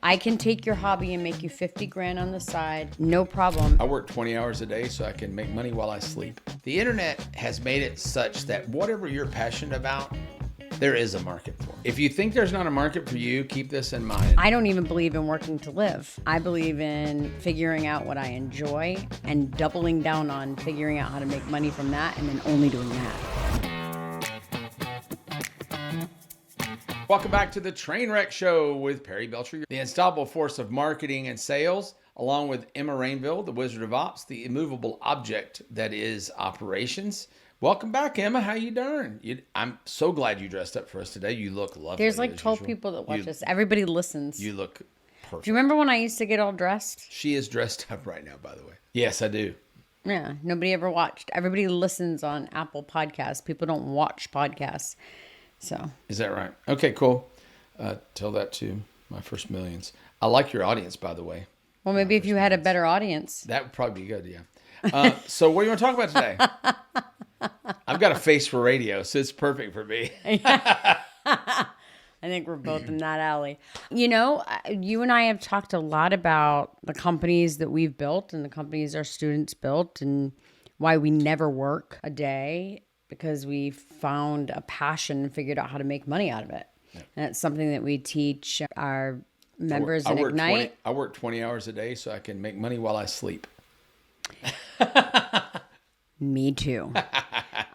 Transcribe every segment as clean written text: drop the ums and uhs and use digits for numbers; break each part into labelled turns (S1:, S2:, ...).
S1: I can take your hobby and make you 50 grand on the side, no problem.
S2: I work 20 hours a day so I can make money while I sleep. The internet has made it such that whatever you're passionate about, there is a market for it. If you think there's not a market for you, keep this in mind.
S1: I don't even believe in working to live. I believe in figuring out what I enjoy and doubling down on figuring out how to make money from that and then only doing that.
S2: Welcome back to the Trainwreck Show with Perry Belcher, the unstoppable force of marketing and sales, along with Emma Rainville, the Wizard of Ops, the immovable object that is operations. Welcome back, Emma. How you doing? I'm so glad you dressed up for us today. You look lovely.
S1: There's like 12 people that watch us. Everybody listens.
S2: You look perfect.
S1: Do you remember when I used to get all dressed?
S2: She is dressed up right now, by the way. Yes, I do.
S1: Yeah, nobody ever watched. Everybody listens on Apple Podcasts. People don't watch podcasts. So
S2: is that right? Okay, cool. Tell that to my first millions. I like your audience, by the way.
S1: Well, maybe if you had a better audience.
S2: That would probably be good, yeah. So what do you want to talk about today? I've got a face for radio, so it's perfect for me.
S1: I think we're both in that alley. You know, you and I have talked a lot about the companies that we've built and the companies our students built and why we never work a day because we found a passion and figured out how to make money out of it. Yeah. And it's something that we teach our members in Ignite.
S2: I work 20 hours a day so I can make money while I sleep.
S1: Me too.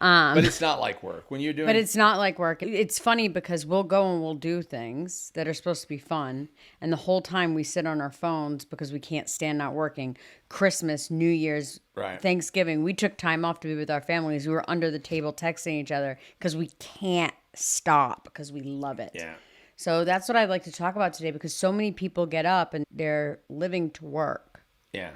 S2: But it's not like work when you're doing.
S1: But it's not like work. It's funny because we'll go and we'll do things that are supposed to be fun, and the whole time we sit on our phones because we can't stand not working. Christmas, New Year's, right. Thanksgiving, we took time off to be with our families. We were under the table texting each other because we can't stop because we love it.
S2: Yeah.
S1: So that's what I'd like to talk about today because so many people get up and they're living to work.
S2: Yeah.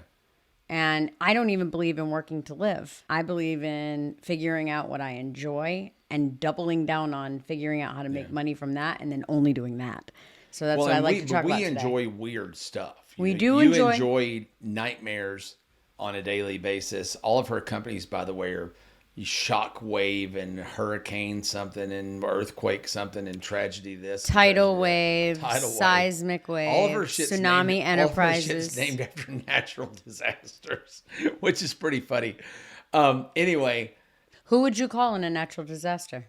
S1: And I don't even believe in working to live. I believe in figuring out what I enjoy and doubling down on figuring out how to make money from that and then only doing that. So that's what I like to talk about today.
S2: We enjoy weird stuff.
S1: You
S2: enjoy nightmares on a daily basis. All of her companies, by the way, are shockwave and hurricane something and earthquake something and tragedy this.
S1: Tidal wave, seismic wave,
S2: all of her shit's
S1: tsunami enterprises.
S2: All of her shit's named after natural disasters, which is pretty funny. Anyway.
S1: Who would you call in a natural disaster?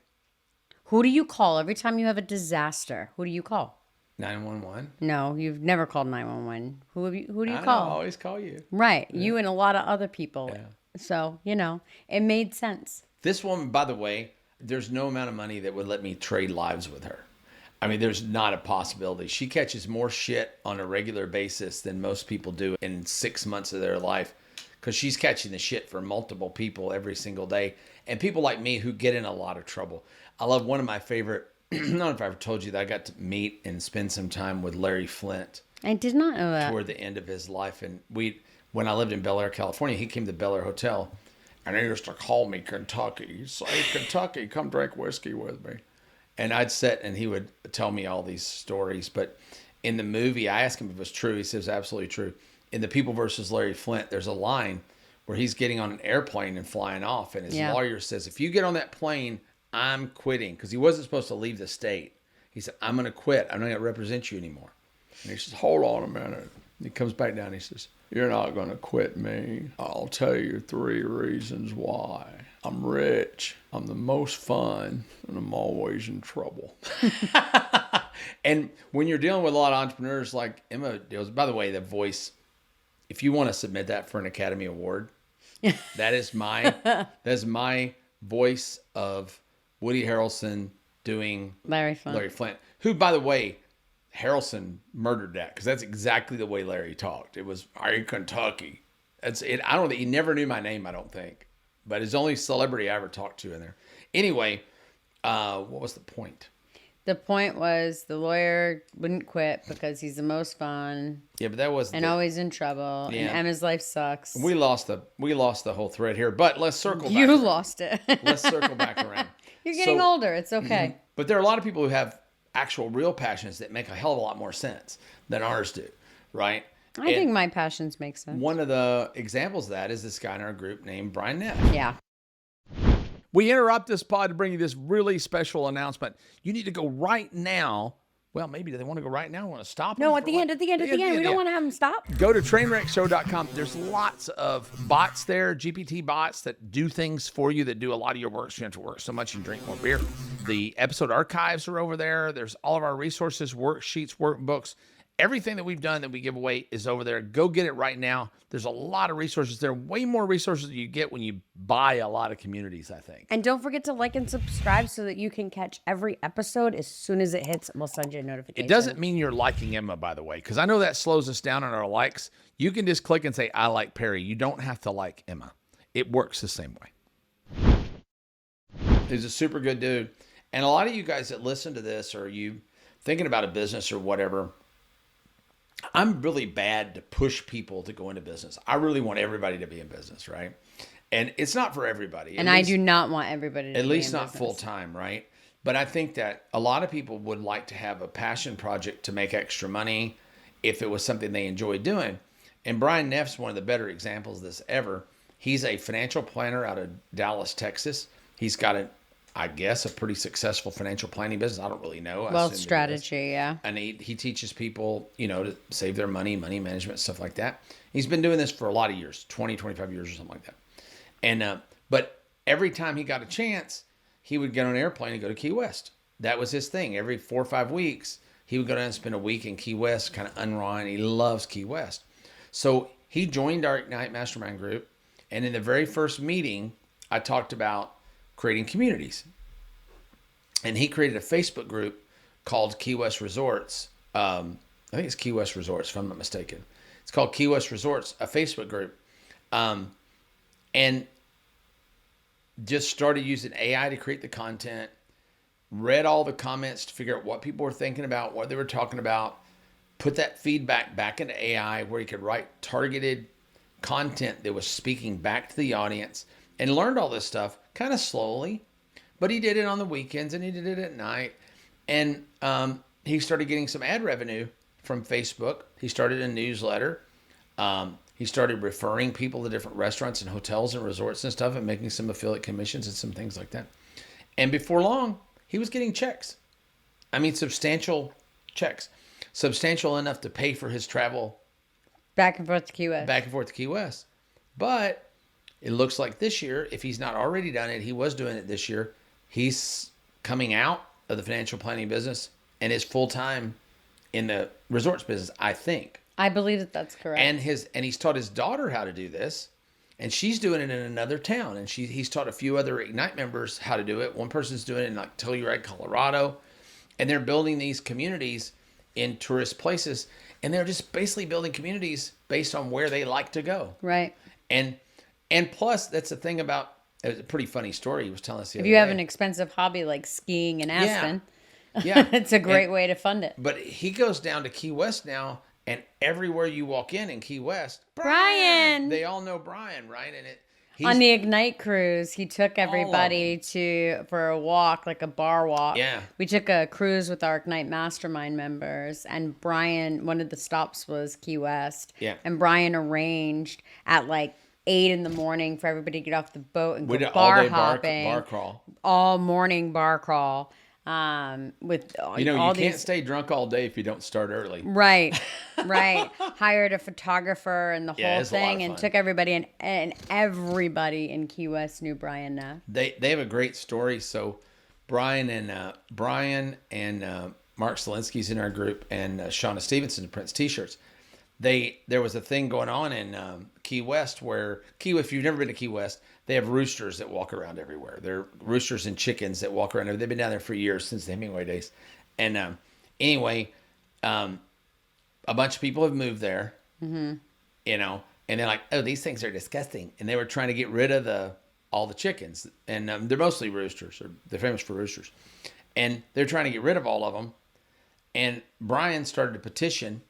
S1: Who do you call every time you have a disaster? Who do you call?
S2: 911.
S1: No, you've never called 911. Who do you call?
S2: I always call you.
S1: Right. Yeah. You and a lot of other people. Yeah. So, it made sense.
S2: This woman, by the way, there's no amount of money that would let me trade lives with her. I mean, there's not a possibility. She catches more shit on a regular basis than most people do in 6 months of their life because she's catching the shit for multiple people every single day. And people like me who get in a lot of trouble. I love one of my favorite, I don't know if I ever told you that I got to meet and spend some time with Larry Flynt.
S1: I did not know that.
S2: Toward the end of his life. And when I lived in Bel Air, California, he came to Bel Air Hotel, and he used to call me Kentucky. He'd say, Kentucky, come drink whiskey with me. And I'd sit, and he would tell me all these stories. But in the movie, I asked him if it was true. He says, absolutely true. In The People versus Larry Flynt, there's a line where he's getting on an airplane and flying off, and his lawyer says, if you get on that plane, I'm quitting. Because he wasn't supposed to leave the state. He said, I'm going to quit. I'm not going to represent you anymore. And he says, hold on a minute. He comes back down. He says, you're not going to quit me. I'll tell you 3 reasons why. I'm rich. I'm the most fun. And I'm always in trouble. And when you're dealing with a lot of entrepreneurs like Emma deals, by the way, the voice, if you want to submit that for an Academy Award, that is my voice of Woody Harrelson doing
S1: Larry
S2: Flynt, who, by the way, Harrelson murdered that because that's exactly the way Larry talked. It was, are you Kentucky? That's it. I don't think he never knew my name. I don't think, but it's the only celebrity I ever talked to in there. Anyway, what was the point?
S1: The point was the lawyer wouldn't quit because he's the most fun.
S2: Yeah, but that was
S1: always in trouble. Yeah. And Emma's life sucks.
S2: We lost the whole thread here, but let's circle back.
S1: You lost it.
S2: Let's circle back around.
S1: You're getting older. It's okay. Mm-hmm.
S2: But there are a lot of people who have actual real passions that make a hell of a lot more sense than ours do, right?
S1: I think my passions make sense.
S2: One of the examples of that is this guy in our group named Brian Neff.
S1: Yeah.
S2: We interrupt this pod to bring you this really special announcement. You need to go right now Well, maybe they want to go right now. Want to stop?
S1: No,
S2: them
S1: at
S2: for
S1: the end, at the end. We don't want to have them stop.
S2: Go to trainwreckshow.com. There's lots of bots there, GPT bots that do things for you, that do a lot of your work. So you don't have to work so much and drink more beer. The episode archives are over there. There's all of our resources, worksheets, workbooks. Everything that we've done that we give away is over there. Go get it right now. There's a lot of resources there. Way more resources than you get when you buy a lot of communities, I think.
S1: And don't forget to like and subscribe so that you can catch every episode as soon as it hits. We'll send you a notification.
S2: It doesn't mean you're liking Emma, by the way, because I know that slows us down on our likes. You can just click and say, I like Perry. You don't have to like Emma. It works the same way. He's a super good dude. And a lot of you guys that listen to this, or you thinking about a business or whatever, I'm really bad to push people to go into business. I really want everybody to be in business, right? And it's not for everybody.
S1: And I do not want everybody to be in business.
S2: At least not full time, right? But I think that a lot of people would like to have a passion project to make extra money if it was something they enjoy doing. And Brian Neff's one of the better examples of this ever. He's a financial planner out of Dallas, Texas. He's got I guess, a pretty successful financial planning business. I don't really know.
S1: Well, strategy, yeah.
S2: And he teaches people, to save their money management, stuff like that. He's been doing this for a lot of years, 20, 25 years or something like that. And but every time he got a chance, he would get on an airplane and go to Key West. That was his thing. Every 4 or 5 weeks, he would go down and spend a week in Key West, kind of unwind. He loves Key West. So he joined our Ignite Mastermind group. And in the very first meeting, I talked about creating communities. And he created a Facebook group called Key West Resorts. I think it's Key West Resorts, if I'm not mistaken. It's called Key West Resorts, a Facebook group. And just started using AI to create the content, read all the comments to figure out what people were thinking about, what they were talking about, put that feedback back into AI where he could write targeted content that was speaking back to the audience, and learned all this stuff kind of slowly, but he did it on the weekends and he did it at night. And he started getting some ad revenue from Facebook. He started a newsletter. He started referring people to different restaurants and hotels and resorts and stuff, and making some affiliate commissions and some things like that. And before long, he was getting checks. I mean, substantial checks. Substantial enough to pay for his travel
S1: back and forth to Key West.
S2: Back and forth to Key West. But it looks like this year, if he's not already done it, he was doing it this year, he's coming out of the financial planning business and is full-time in the resorts business, I think.
S1: I believe that that's correct.
S2: And he's taught his daughter how to do this, and she's doing it in another town. And he's taught a few other Ignite members how to do it. One person's doing it in like Telluride, Colorado, and they're building these communities in tourist places, and they're just basically building communities based on where they like to go.
S1: Right.
S2: And plus, that's the thing about, it was a pretty funny story he was telling us the other day.
S1: If you have an expensive hobby like skiing in Aspen,
S2: yeah.
S1: It's a great way to fund it.
S2: But he goes down to Key West now, and everywhere you walk in Key West,
S1: Brian!
S2: They all know Brian, right? And
S1: on the Ignite cruise, he took everybody for a walk, like a bar walk.
S2: Yeah.
S1: We took a cruise with our Ignite Mastermind members, and Brian, one of the stops was Key West.
S2: Yeah.
S1: And Brian arranged at like 8 a.m. for everybody to get off the boat and go
S2: all-day
S1: hopping.
S2: Bar crawl.
S1: All morning bar crawl. With
S2: you can't stay drunk all day if you don't start early.
S1: Right. Hired a photographer and the whole thing, and took everybody and everybody in Key West knew Brian now.
S2: They have a great story. So Brian and Mark Solinsky's in our group, and Shauna Stevenson prints T-shirts. There was a thing going on in Key West where if you've never been to Key West, they have roosters that walk around everywhere. They're roosters and chickens that walk around. They've been down there for years, since the Hemingway days. And anyway, a bunch of people have moved there, and they're like, oh, these things are disgusting. And they were trying to get rid of all the chickens. And they're mostly roosters, or they're famous for roosters. And they're trying to get rid of all of them. And Brian started a petition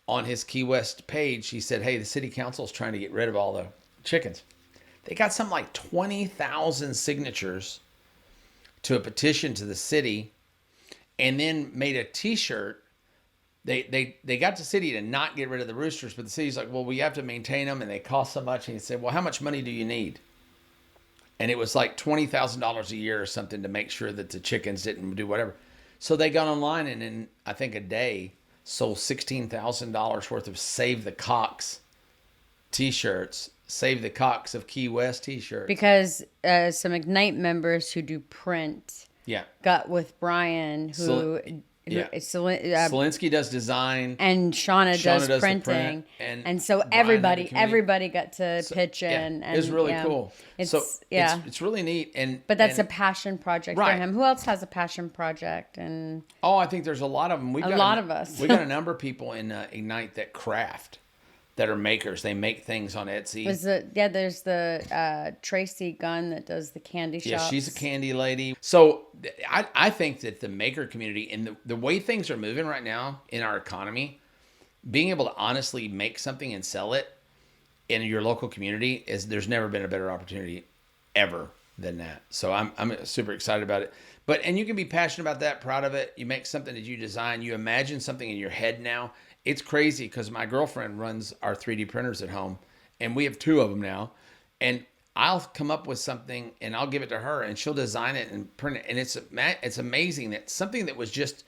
S2: on his Key West page. He said, hey, the city council is trying to get rid of all the chickens. They got something like 20,000 signatures to a petition to the city, and then made a T-shirt. They got the city to not get rid of the roosters, but the city's like, well, we have to maintain them, and they cost so much. And he said, well, how much money do you need? And it was like $20,000 a year or something to make sure that the chickens didn't do whatever. So they got online and in, I think, a day sold $16,000 worth of Save the Cox t-shirts, Save the Cox of Key West t-shirts.
S1: Because some Ignite members who do print got with Brian, who
S2: Selinsky does design,
S1: and Shauna does printing, and so everybody got to pitch in. And
S2: it was really cool. It's really neat.
S1: But that's a passion project for him. Who else has a passion project? And
S2: I think there's a lot of them. We got a number of people in Ignite that craft, that are makers. They make things on Etsy.
S1: There's the Tracy Gunn that does the candy shops.
S2: Yeah, she's a candy lady. So I think that the maker community and the way things are moving right now in our economy, being able to honestly make something and sell it in your local community there's never been a better opportunity ever than that. So I'm super excited about it. And you can be passionate about that, proud of it. You make something that you design. You imagine something in your head now. It's crazy because my girlfriend runs our 3D printers at home, and we have 2 of them now. And I'll come up with something, and I'll give it to her, and she'll design it and print it. And it's amazing that something that was just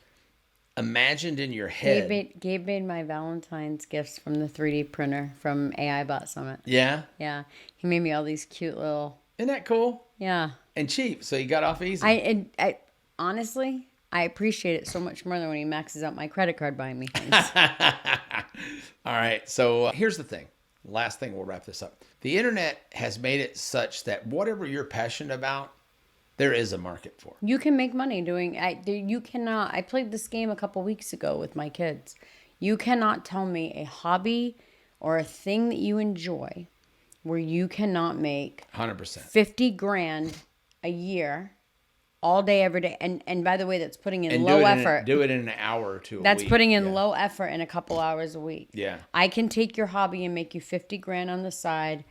S2: imagined in your head.
S1: Gabe made my Valentine's gifts from the 3D printer from AI Bot Summit.
S2: Yeah?
S1: Yeah. He made me all these cute little...
S2: Isn't that cool?
S1: Yeah.
S2: And cheap, so you got off easy.
S1: I honestly... I appreciate it so much more than when he maxes out my credit card buying me things.
S2: All right. So here's the thing. Last thing, we'll wrap this up. The internet has made it such that whatever you're passionate about, there is a market for.
S1: You can make money doing. You cannot. I played this game a couple weeks ago with my kids. You cannot tell me a hobby or a thing that you enjoy where you cannot make
S2: 100%
S1: 50 grand a year. All day, every day. And by the way, that's putting in low effort.
S2: Do it in an hour or 2 a week.
S1: That's putting in low effort in a couple hours a week.
S2: Yeah.
S1: I can take your hobby and make you 50 grand on the side.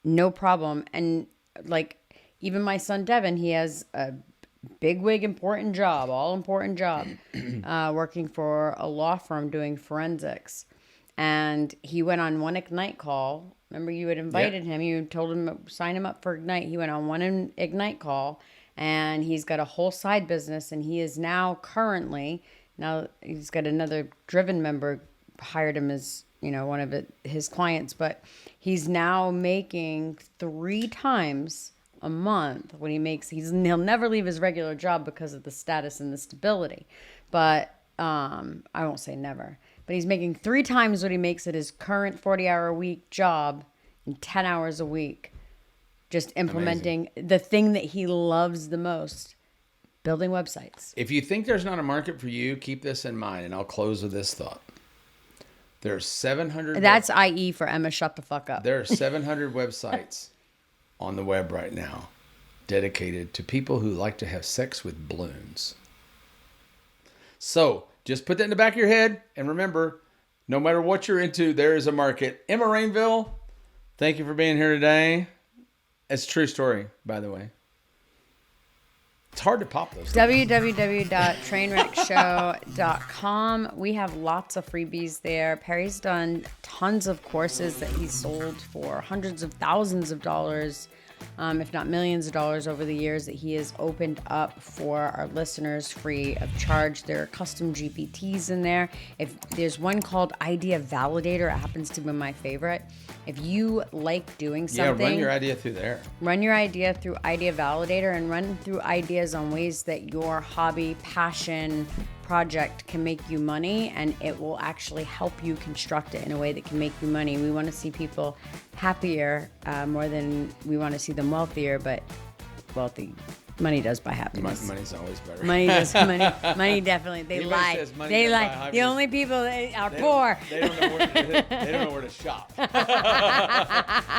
S1: No problem. And like even my son, Devin, he has a big wig, important job, working for a law firm doing forensics. And he went on one Ignite call. Remember you had invited him. You told him, sign him up for Ignite. He went on one Ignite call. And he's got a whole side business, and he is now he's got another Driven member hired him as, one of his clients, but he's now making 3 times a month what he makes. He'll never leave his regular job because of the status and the stability, but I won't say never, but he's making 3 times what he makes at his current 40-hour-a-week job in 10 hours a week. Just implementing the thing that he loves the most, building websites.
S2: If you think there's not a market for you, keep this in mind, and I'll close with this thought. There's 700...
S1: That's IE for Emma, shut the fuck up.
S2: There are 700 websites on the web right now dedicated to people who like to have sex with balloons. So, just put that in the back of your head, and remember, no matter what you're into, there is a market. Emma Rainville, thank you for being here today. It's a true story, by the way. It's hard to pop those things.
S1: www.trainwreckshow.com. We have lots of freebies there. Perry's done tons of courses that he's sold for hundreds of thousands of dollars, if not millions of dollars over the years that he has opened up for our listeners free of charge. There are custom GPTs in there. If there's one called Idea Validator, it happens to be my favorite. If you like doing something...
S2: Yeah, run your idea through there.
S1: Run your idea through Idea Validator and run through ideas on ways that your hobby, passion, project can make you money, and it will actually help you construct it in a way that can make you money. We want to see people happier more than we want to see them wealthier, but wealthy... Money does buy happiness.
S2: Money's always better.
S1: Money definitely. They lie. They lie. The only people that are poor.
S2: They don't know where to shop.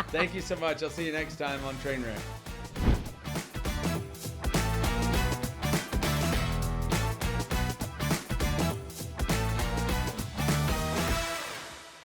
S2: Thank you so much. I'll see you next time on Trainwreck.